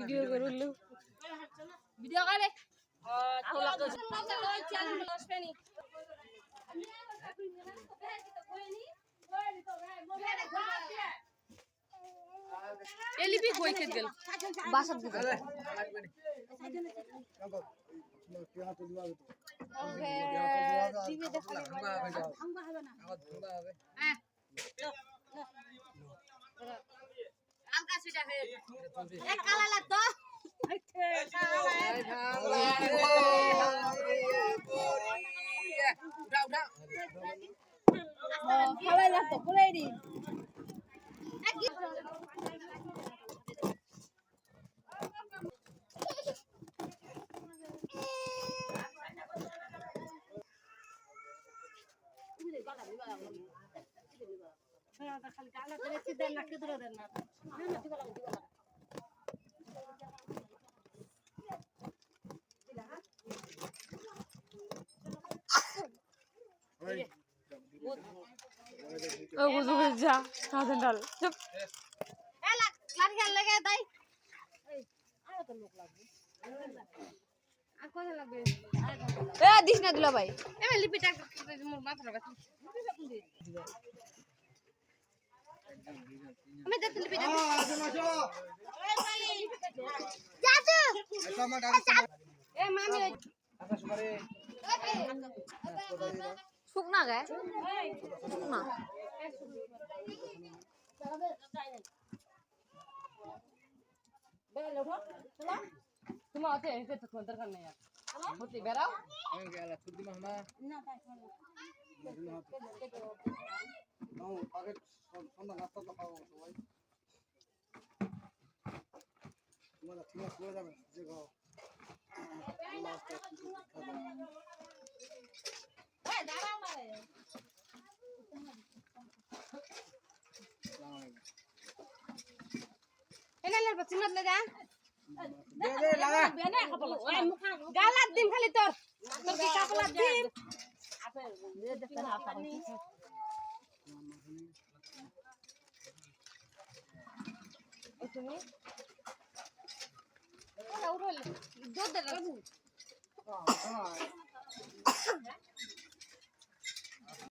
video করলো video করে এলিপি কইতে গেল বাসাত দিতে ওকে দিবে দেখা ভাঙবা হবে না হ্যাঁ আলকা সেটা হে এক কালা লাগতো খালাই লাগতো খুলাই দি খালি গালা ধরে সিধা নাকে ধরে দেন না ও বুঝু যা কাঁদন ডাল চুপ এ লাঠি খেল লাগে তাই এই আর তো লোক লাগবে আর কত লাগবে এ দিস না দুলা ভাই এমন লিপিটা মোর মাথার ব্যথা আমি দেখতে লিপিটা এ মামি শুকনা গায় শুকনা বেলা ওঠো চলো তোমার আছে এসে তো দরকার নেই আর হতে বেরাও আমি গেলা ছুটি মামা না তাই নাও আগে সন্ধ্যা নাস্তা তো খাওয়া সবাই তোমরা ঠিক আছে চলে যাবে যে খাও এই দাঁড়াও না রে এনালের বচিনত লাগা দে দে লাগা বেনে খাবো ওই মুখা গালাত দিম খালি তোর তোর কি কাপলা দিম আপে দে দেখতে না পারি এই তুমি ওরা উড়লে দুধ দে বাবু হ্যাঁ